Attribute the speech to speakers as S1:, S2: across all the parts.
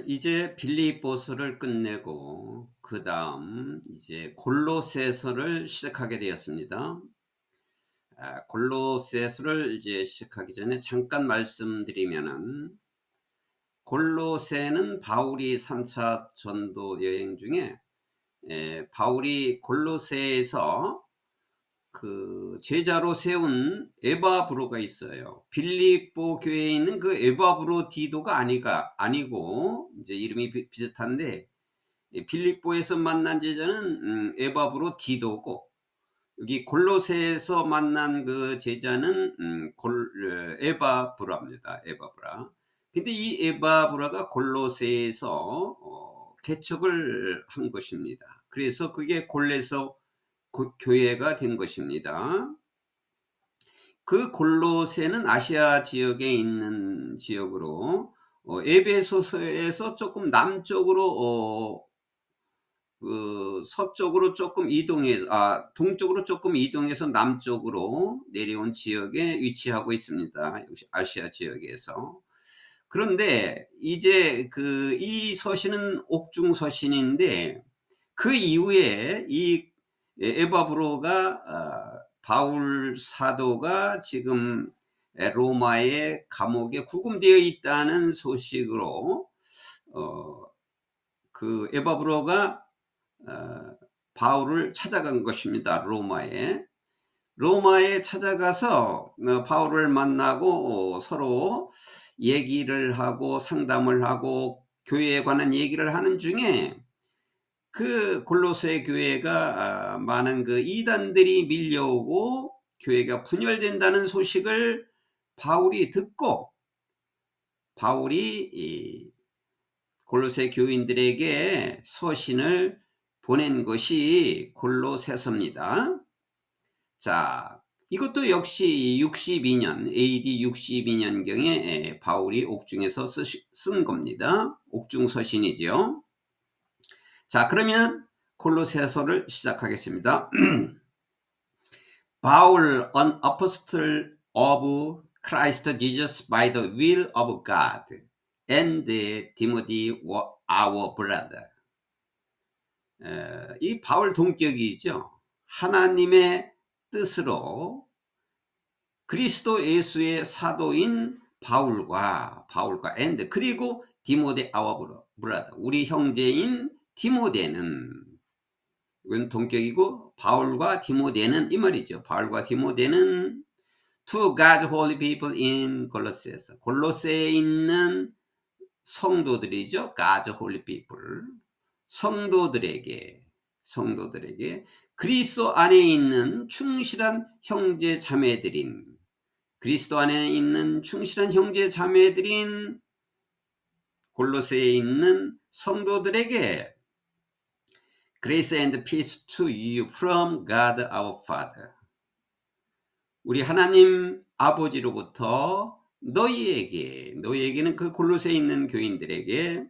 S1: 이제 빌립보서를 끝내고 그다음 이제 골로새서를 시작하게 되었습니다. 골로새서를 이제 시작하기 전에 잠깐 말씀드리면은, 골로새는 바울이 3차 전도 여행 중에 바울이 골로새에서 그 제자로 세운 에바브로가 있어요. 빌립보 교회에 있는 그 에바브로 디도가 아니고 이제 이름이 비슷한데, 빌립보에서 만난 제자는 에바브로 디도고, 여기 골로새에서 만난 그 제자는 에바브라입니다. 에바브라. 근데 이 에바브라가 골로새에서 개척을 한 것입니다. 그래서 그게 골로새 교회가 된 것입니다. 그 골로새는 아시아 지역에 있는 지역으로, 에베소서에서 조금 남쪽으로 그 서쪽으로 조금 이동해서, 동쪽으로 조금 이동해서 남쪽으로 내려온 지역에 위치하고 있습니다. 역시 아시아 지역에서. 그런데 이제 이 서신은 옥중 서신인데, 그 이후에 이 에바브로가 바울 사도가 지금 로마의 감옥에 구금되어 있다는 소식으로, 그 에바브로가 바울을 찾아간 것입니다. 로마에 찾아가서 바울을 만나고 서로 얘기를 하고 상담을 하고 교회에 관한 얘기를 하는 중에, 그 골로새 교회가 많은 그 이단들이 밀려오고 교회가 분열된다는 소식을 바울이 듣고, 바울이 이 골로새 교인들에게 서신을 보낸 것이 골로새서입니다. 자, 이것도 역시 62년 AD 62년경에 바울이 옥중에서 쓴 겁니다. 옥중 서신이죠. 자, 그러면 골로새서를 시작하겠습니다. 바울, an apostle of Christ Jesus by the will of God, and Timothy, our brother. 이 바울 동격이죠. 하나님의 뜻으로 그리스도 예수의 사도인 바울과 and 그리고 디모데 our brother, 우리 형제인 디모데는, 이건 동격이고 바울과 디모데는 이 말이죠. 바울과 디모데는 to God's holy people in Colossae, 골로새에 있는 성도들이죠. God's holy people, 성도들에게 그리스도 안에 있는 충실한 형제 자매들인, 그리스도 안에 있는 충실한 형제 자매들인 골로새에 있는 성도들에게 Grace and peace to you from God our Father. 우리 하나님 아버지로부터 너희에게는 그 골로새에 있는 교인들에게,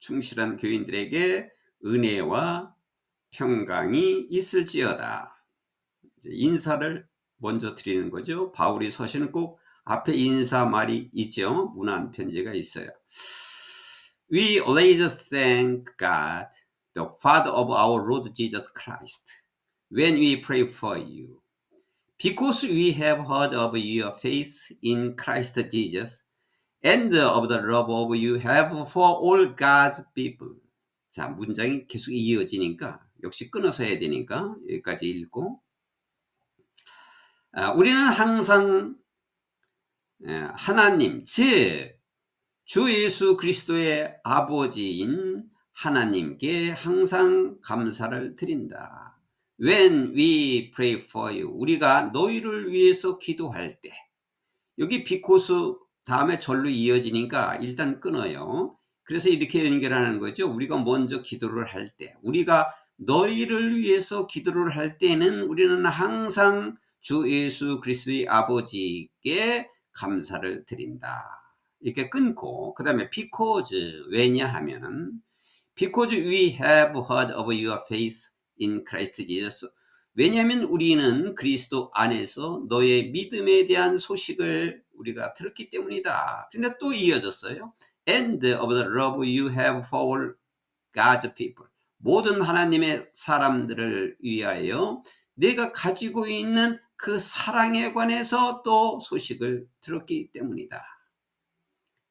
S1: 충실한 교인들에게 은혜와 평강이 있을지어다. 인사를 먼저 드리는 거죠. 바울이 서신은 꼭 앞에 인사 말이 있죠. 문안 편지가 있어요. We always thank God, the Father of our Lord Jesus Christ, when we pray for you, because we have heard of your faith in Christ Jesus and of the love of you have for all God's people. 자, 문장이 계속 이어지니까 역시 끊어서 해야 되니까 여기까지 읽고, 우리는 항상 하나님, 즉 주 예수 그리스도의 아버지인 하나님께 항상 감사를 드린다. When we pray for you, 우리가 너희를 위해서 기도할 때, 여기 because 다음에 절로 이어지니까 일단 끊어요. 그래서 이렇게 연결하는 거죠. 우리가 먼저 기도를 할 때, 우리가 너희를 위해서 기도를 할 때는 우리는 항상 주 예수 그리스도의 아버지께 감사를 드린다. 이렇게 끊고, 그 다음에 because, 왜냐하면은 because we have heard of your faith in Christ Jesus. 왜냐하면 우리는 그리스도 안에서 너의 믿음에 대한 소식을 우리가 들었기 때문이다. 근데 또 이어졌어요. and of the love you have for God's people. 모든 하나님의 사람들을 위하여 내가 가지고 있는 그 사랑에 관해서 또 소식을 들었기 때문이다.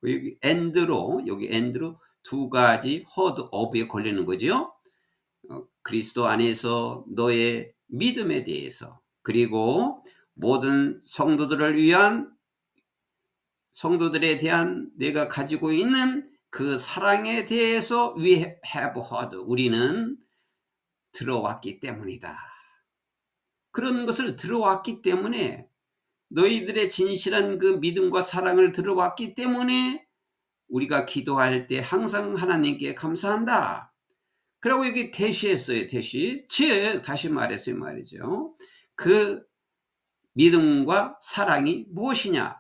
S1: 여기 and로 두 가지 heard of에 걸리는 거죠. 그리스도 안에서 너의 믿음에 대해서, 그리고 모든 성도들에 대한 내가 가지고 있는 그 사랑에 대해서 we have heard, 우리는 들어왔기 때문이다. 그런 것을 들어왔기 때문에, 너희들의 진실한 그 믿음과 사랑을 들어왔기 때문에 우리가 기도할 때 항상 하나님께 감사한다. 그리고 여기 대시했어요. 대시. 즉 다시 말했어요 말이죠. 그 믿음과 사랑이 무엇이냐?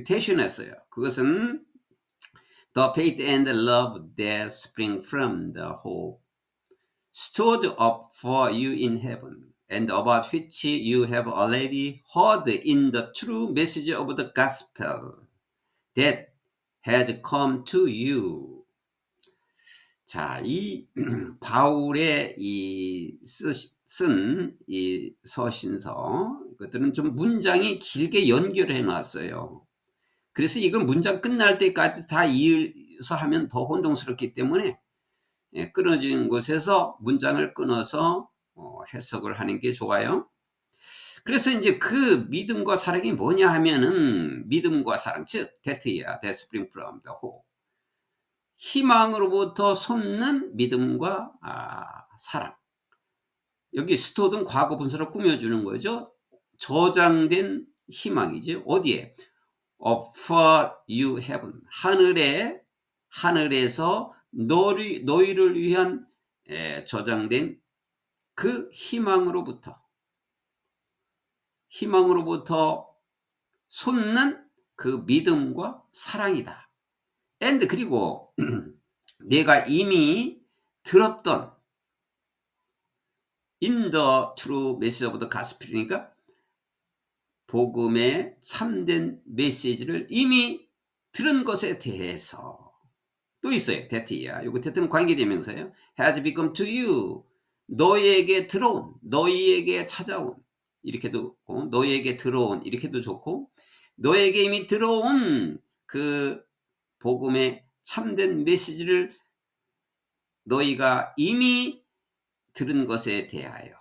S1: 대신했어요. 그것은 the faith and love that spring from the hope stored up for you in heaven, and about which you have already heard in the true message of the gospel that has come to you. 자, 이 바울의 쓴 이 서신서, 이것들은 좀 문장이 길게 연결해 놨어요. 그래서 이건 문장 끝날 때까지 다 이어서 하면 더 혼동스럽기 때문에 끊어진 곳에서 문장을 끊어서 해석을 하는 게 좋아요. 그래서 이제 그 믿음과 사랑이 뭐냐 하면은, 믿음과 사랑, 즉 that spring from the hope, 희망으로부터 솟는 믿음과 사랑. 여기 스토든 과거 분사로 꾸며주는 거죠. 저장된 희망이죠. 어디에? For you heaven, 하늘에서 너희를 위한 저장된 그 희망으로부터 솟는 그 믿음과 사랑이다. and 그리고 내가 이미 들었던 in the true message of the gospel이니까 복음의 참된 메시지를 이미 들은 것에 대해서. 또 있어요. that야. 요거 that는 관계대명사예요. has become to you, 너희에게 들어온, 너희에게 찾아온, 이렇게도 좋고, 너희에게 들어온, 이렇게도 좋고, 너에게 이미 들어온 그 복음의 참된 메시지를 너희가 이미 들은 것에 대하여,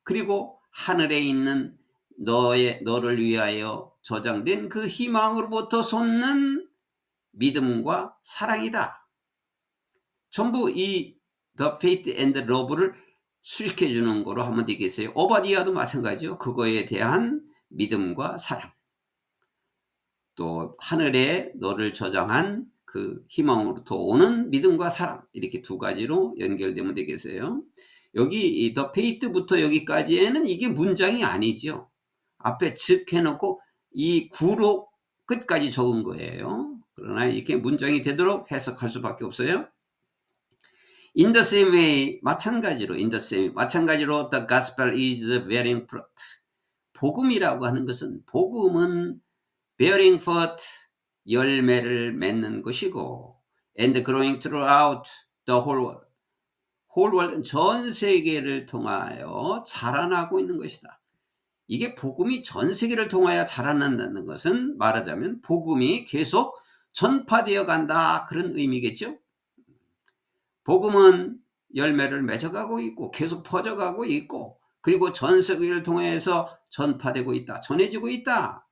S1: 그리고 하늘에 있는 너를 위하여 저장된 그 희망으로부터 솟는 믿음과 사랑이다. 전부 이 the faith and love를 수식해 주는 거로 하면 되겠어요. 오바디아도 마찬가지요. 그거에 대한 믿음과 사랑, 또 하늘에 너를 저장한 그 희망으로부터 오는 믿음과 사랑, 이렇게 두 가지로 연결되면 되겠어요. 여기 이 the faith부터 여기까지에는 이게 문장이 아니죠. 앞에 즉 해놓고 이 구로 끝까지 적은 거예요. 그러나 이렇게 문장이 되도록 해석할 수밖에 없어요. In the same way, 마찬가지로 the gospel is bearing fruit. 복음이라고 하는 것은, 복음은 bearing fruit, 열매를 맺는 것이고, and growing throughout the whole world, 전 세계를 통하여 자라나고 있는 것이다. 이게 복음이 전 세계를 통하여 자라난다는 것은, 말하자면 복음이 계속 전파되어 간다, 그런 의미겠죠. 복음은 열매를 맺어가고 있고 계속 퍼져가고 있고, 그리고 전 세계를 통해서 전파되고 있다, 전해지고 있다.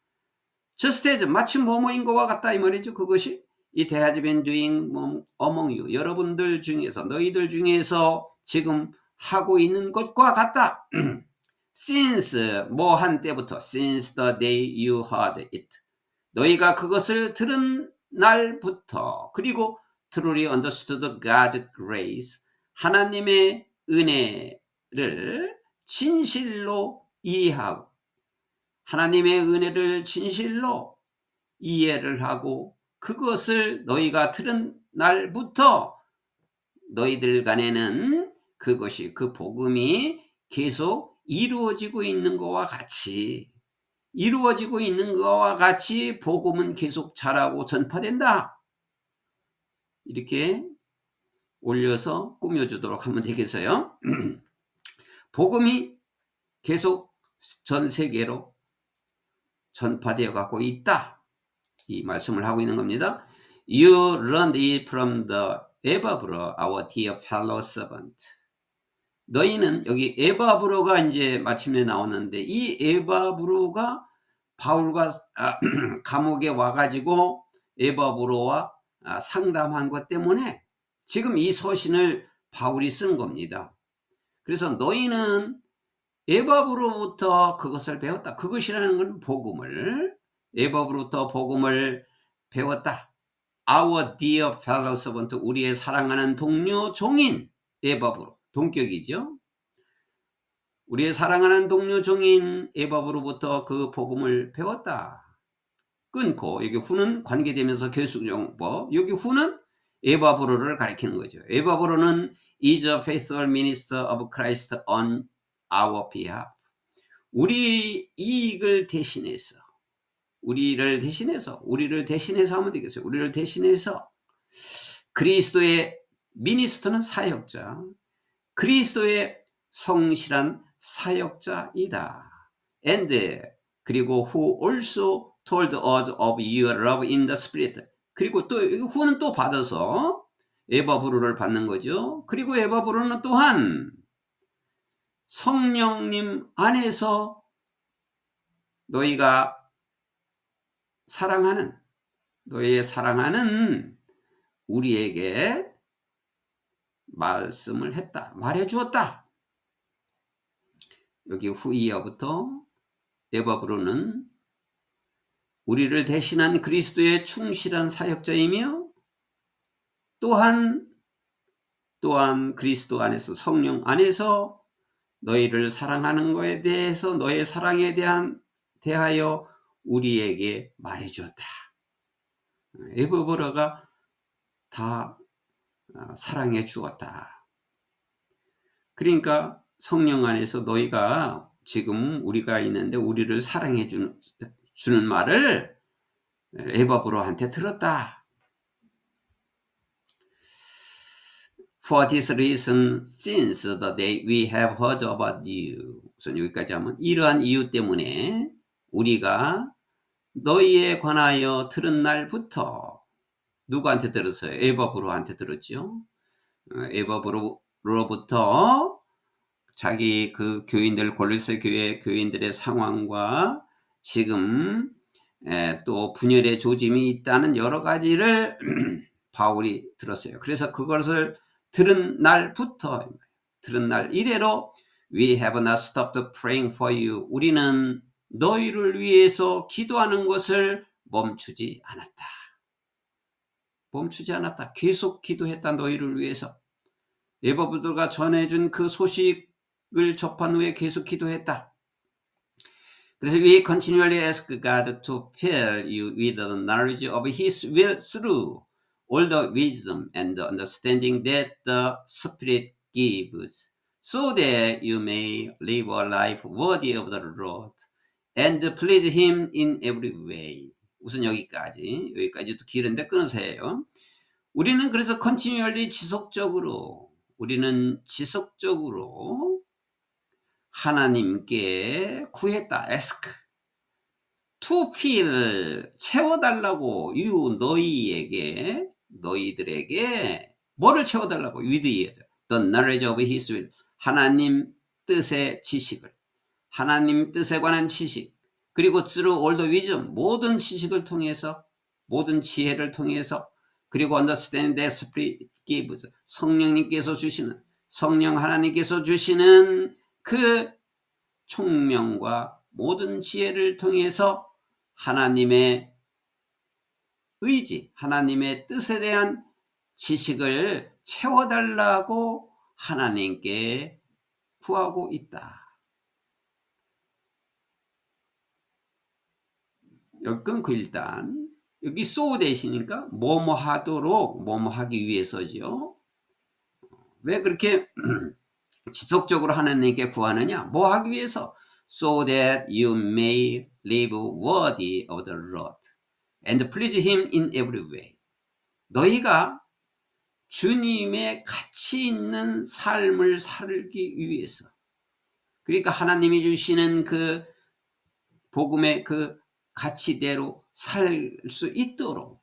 S1: just as, 마치 뭐뭐인 것과 같다, 이 말이죠. 그것이 it has been doing among you, 여러분들 중에서, 너희들 중에서 지금 하고 있는 것과 같다. since, 뭐 한때부터, since the day you heard it, 너희가 그것을 들은 날부터, 그리고 truly understood God's grace, 하나님의 은혜를 진실로 이해하고, 하나님의 은혜를 진실로 이해를 하고, 그것을 너희가 들은 날부터 너희들 간에는 그것이, 그 복음이 계속 이루어지고 있는 것과 같이 복음은 계속 자라고 전파된다. 이렇게 올려서 꾸며주도록 하면 되겠어요. 복음이 계속 전 세계로 전파되어 가고 있다. 이 말씀을 하고 있는 겁니다. You learned it from the 에바브로, our dear fellow servant. 너희는 여기 에바브로가 이제 마침내 나오는데 이 에바브로가 바울과 감옥에 와가지고 에바브로와 상담한 것 때문에 지금 이 서신을 바울이 쓴 겁니다. 그래서 너희는 에바브로부터 그것을 배웠다. 그것이라는 건 복음을, 에바브로부터 복음을 배웠다. Our dear fellow servant, 우리의 사랑하는 동료 종인 에바브로, 동격이죠. 우리의 사랑하는 동료 종인 에바브로부터 그 복음을 배웠다. 끊고 여기 후는 관계되면서 계속용법, 여기 후는 에바브로를 가리키는 거죠. 에바브로는 is a faithful minister of Christ on our behalf. 우리 이익을 대신해서, 우리를 대신해서 하면 되겠어요. 우리를 대신해서 그리스도의 미니스터는 사역자, 그리스도의 성실한 사역자이다. And 그리고 who also told us of your love in the spirit. 그리고 또 후는 또 받아서 에바브로를 받는 거죠. 그리고 에바브로는 또한 성령님 안에서 너희가 사랑하는, 너희의 사랑하는 우리에게 말씀을 했다. 말해 주었다. 여기 후이어부터 에바브로는 우리를 대신한 그리스도의 충실한 사역자이며 또한 그리스도 안에서, 성령 안에서 너희를 사랑하는 것에 대해서, 너의 사랑에 대하여 우리에게 말해 주었다. 에바브로가 다 사랑해 주었다. 그러니까 성령 안에서 너희가 지금 우리가 있는데 우리를 사랑해 주는 말을 에바브로한테 들었다. For this reason, since the day we have heard about you. 우선 여기까지 하면 이러한 이유 때문에 우리가 너희에 관하여 들은 날부터, 누구한테 들었어요? 에바브로한테 들었죠. 에바브로로부터 자기 그 교인들, 골로새 교회 교인들의 상황과 지금 또 분열의 조짐이 있다는 여러 가지를 바울이 들었어요. 그래서 그것을 들은 날부터, 들은 날 이래로 We have not stopped praying for you. 우리는 너희를 위해서 기도하는 것을 멈추지 않았다. 멈추지 않았다. 계속 기도했다. 너희를 위해서. 에바브로가 전해준 그 소식을 접한 후에 계속 기도했다. 그래서 we continually ask God to fill you with the knowledge of His will through all the wisdom and the understanding that the Spirit gives, so that you may live a life worthy of the Lord and please Him in every way. 우선 여기까지도 길은데 끊어서 해요. 우리는 그래서 continually 우리는 지속적으로 하나님께 구했다. ask. to fill, 채워달라고, 너희들에게 뭐를 채워달라고? with the knowledge of His will. 하나님 뜻의 지식을, 하나님 뜻에 관한 지식, 그리고 through all the wisdom, 모든 지식을 통해서, 모든 지혜를 통해서, 그리고 understand that Spirit gives, 성령님께서 주시는, 성령 하나님께서 주시는 그 총명과 모든 지혜를 통해서 하나님의 의지, 하나님의 뜻에 대한 지식을 채워달라고 하나님께 구하고 있다. 여기 끊고 일단 여기 so 대신이니까 뭐뭐 하도록, 뭐뭐 하기 위해서죠. 왜 그렇게 지속적으로 하나님께 구하느냐? 뭐 하기 위해서? So that you may live worthy of the Lord and please Him in every way. 너희가 주님의 가치 있는 삶을 살기 위해서, 그러니까 하나님이 주시는 그 복음의 그 가치대로 살 수 있도록,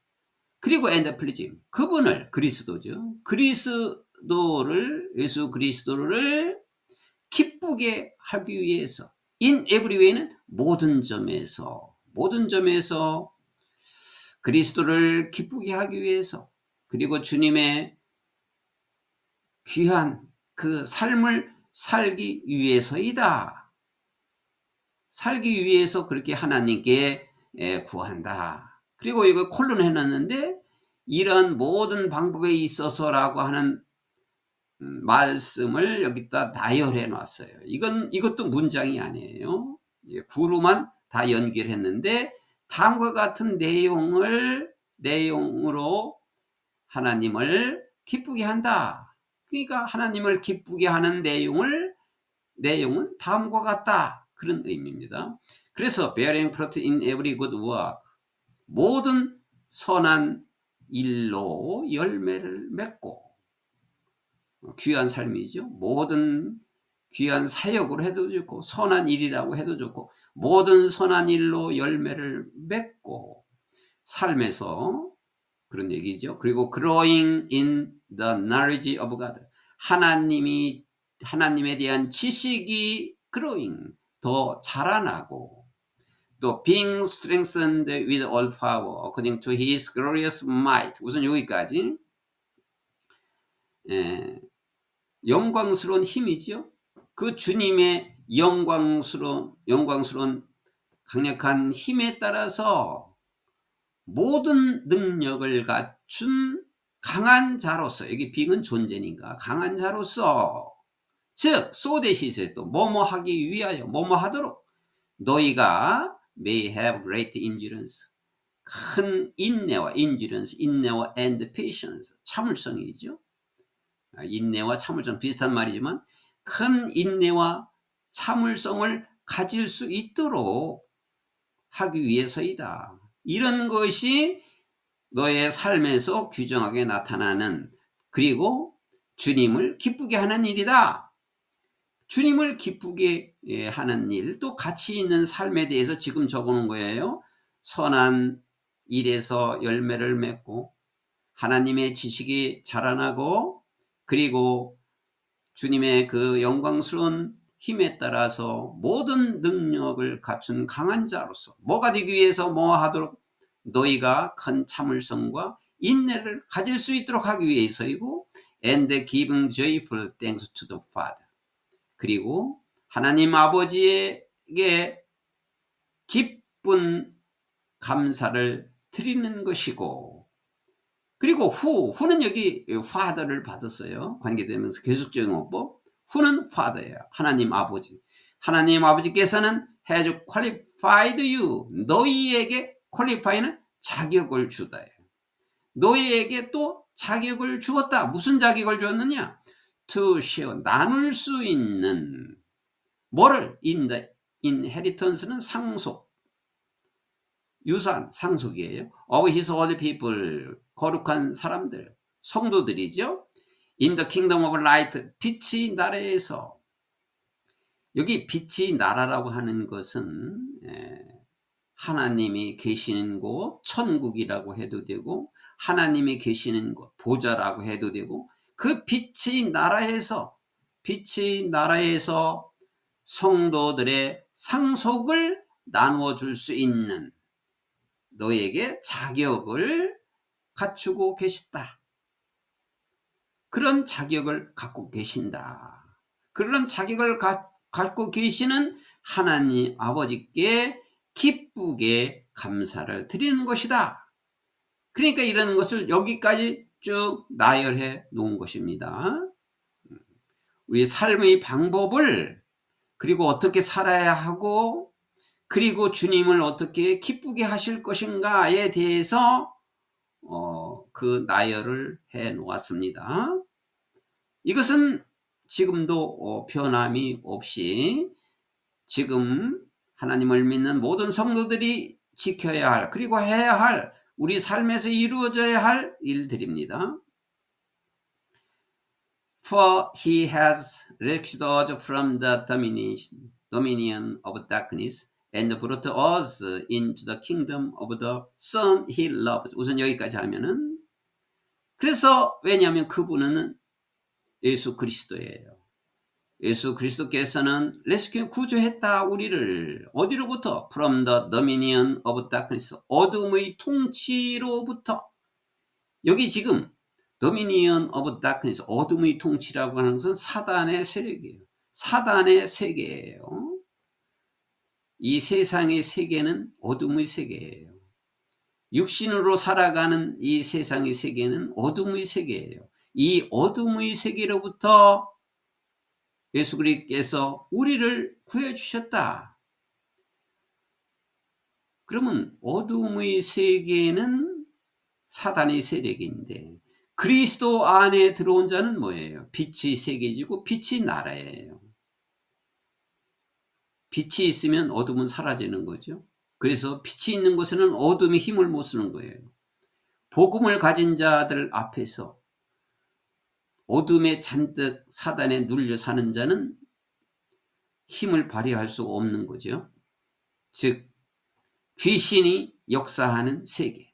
S1: 그리고 and please 그분을, 그리스도죠, 그리스도를, 예수 그리스도를 기쁘게 하기 위해서, in every way는 모든 점에서, 모든 점에서 그리스도를 기쁘게 하기 위해서, 그리고 주님의 귀한 그 삶을 살기 위해서이다. 살기 위해서 그렇게 하나님께 구한다. 그리고 이거 콜론 해놨는데, 이런 모든 방법에 있어서라고 하는 말씀을 여기다 나열해 놨어요. 이것도 문장이 아니에요. 구로만 다 연결했는데, 다음과 같은 내용으로 하나님을 기쁘게 한다. 그러니까 하나님을 기쁘게 하는 내용은 다음과 같다. 그런 의미입니다. 그래서 bearing fruit in every good work, 모든 선한 일로 열매를 맺고, 귀한 삶이죠. 모든 귀한 사역으로 해도 좋고, 선한 일이라고 해도 좋고, 모든 선한 일로 열매를 맺고, 삶에서 그런 얘기죠. 그리고 growing in the knowledge of God, 하나님에 대한 지식이 growing, 더 자라나고, 또 being strengthened with all power according to his glorious might. 우선 여기까지 영광스러운 힘이죠. 그 주님의 영광스러운 강력한 힘에 따라서 모든 능력을 갖춘 강한 자로서, 여기 being은 존재니까 강한 자로서, 즉 so that이 또 뭐뭐 하기 위하여, 뭐뭐 하도록, 너희가 may have great endurance, 큰 인내와 endurance, 인내와 and patience, 참을성이죠. 인내와 참을성 비슷한 말이지만, 큰 인내와 참을성을 가질 수 있도록 하기 위해서이다. 이런 것이 너의 삶에서 규정하게 나타나는, 그리고 주님을 기쁘게 하는 일이다. 주님을 기쁘게 하는 일, 또 가치 있는 삶에 대해서 지금 적어놓은 거예요. 선한 일에서 열매를 맺고, 하나님의 지식이 자라나고, 그리고 주님의 그 영광스러운 힘에 따라서 모든 능력을 갖춘 강한 자로서, 뭐가 되기 위해서 뭐 하도록, 너희가 큰 참을성과 인내를 가질 수 있도록 하기 위해서이고, and giving joyful thanks to the Father, 그리고 하나님 아버지에게 기쁜 감사를 드리는 것이고, 그리고 후는 여기 father를 받았어요. 관계되면서 계속적인 어법. 후는 father예요. 하나님 아버지. 하나님 아버지께서는 has qualified you, 너희에게 qualify는 자격을 주다예요. 너희에게 또 자격을 주었다. 무슨 자격을 주었느냐? to share, 나눌 수 있는, 뭐를? in the inheritance는 상속, 유산, 상속이에요. of his holy people, 거룩한 사람들, 성도들이죠. in the kingdom of light, 빛의 나라에서. 여기 빛의 나라라고 하는 것은 하나님이 계시는 곳, 천국이라고 해도 되고, 하나님이 계시는 곳, 보좌라고 해도 되고, 그 빛의 나라에서 성도들의 상속을 나누어 줄 수 있는, 너에게 자격을 갖추고 계시다. 그런 자격을 갖고 계신다. 그런 자격을 갖고 계시는 하나님 아버지께 기쁘게 감사를 드리는 것이다. 그러니까 이런 것을 여기까지 쭉 나열해 놓은 것입니다. 우리 삶의 방법을, 그리고 어떻게 살아야 하고, 그리고 주님을 어떻게 기쁘게 하실 것인가에 대해서 그 나열을 해 놓았습니다. 이것은 지금도 변함이 없이 지금 하나님을 믿는 모든 성도들이 지켜야 할, 그리고 해야 할, 우리 삶에서 이루어져야 할 일들입니다. For he has rescued us from the dominion of darkness and brought us into the kingdom of the Son he loved. 우선 여기까지 하면은, 그래서 왜냐하면 그분은 예수 그리스도예요. 예수 그리스도께서는 레스큐 구조했다 우리를. 어디로부터? From the dominion of darkness. 어둠의 통치로부터. 여기 지금 dominion of darkness, 어둠의 통치라고 하는 것은 사단의 세력이에요. 사단의 세계예요. 이 세상의 세계는 어둠의 세계예요. 육신으로 살아가는 이 세상의 세계는 어둠의 세계예요. 이 어둠의 세계로부터 예수 그리스도께서 우리를 구해주셨다. 그러면 어둠의 세계는 사단의 세력인데 그리스도 안에 들어온 자는 뭐예요? 빛의 세계지고 빛의 나라예요. 빛이 있으면 어둠은 사라지는 거죠. 그래서 빛이 있는 곳에는 어둠이 힘을 못 쓰는 거예요. 복음을 가진 자들 앞에서 어둠에 잔뜩 사단에 눌려 사는 자는 힘을 발휘할 수 없는 거죠. 즉 귀신이 역사하는 세계,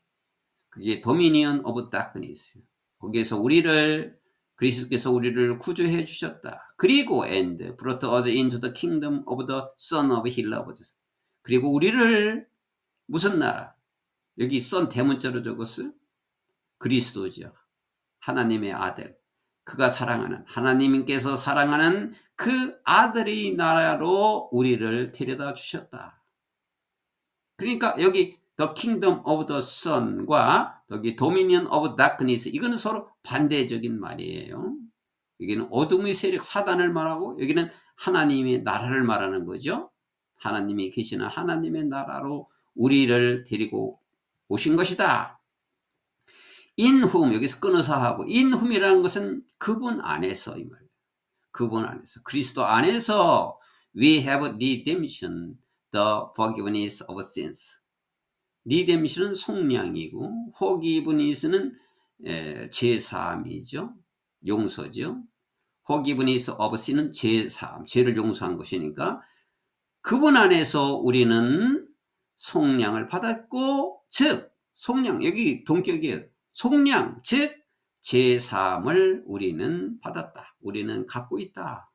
S1: 그게 도미니언 오브 다크니스. 거기에서 우리를 그리스도께서 우리를 구조해 주셨다. 그리고 and brought us into the kingdom of the Son of He loved. 그리고 우리를 무슨 나라? 여기 son 대문자로 적었어요. 그리스도죠. 하나님의 아들. 그가 사랑하는, 하나님께서 사랑하는 그 아들의 나라로 우리를 데려다 주셨다. 그러니까 여기 the kingdom of the son과 여기 dominion of darkness, 이거는 서로 반대적인 말이에요. 여기는 어둠의 세력 사단을 말하고 여기는 하나님의 나라를 말하는 거죠. 하나님이 계시는 하나님의 나라로 우리를 데리고 오신 것이다. in whom, 여기서 끊어서 하고, in whom이라는 것은 그분 안에서, 이 말이에요. 그분 안에서, 그리스도 안에서 we have redemption, the forgiveness of sins. redemption은 속량이고 forgiveness는 제사함이죠. 용서죠. forgiveness of sin은 제사함, 죄를 용서한 것이니까 그분 안에서 우리는 속량을 받았고, 즉 속량, 여기 동격이에요. 속량, 즉 제사함을 우리는 받았다. 우리는 갖고 있다.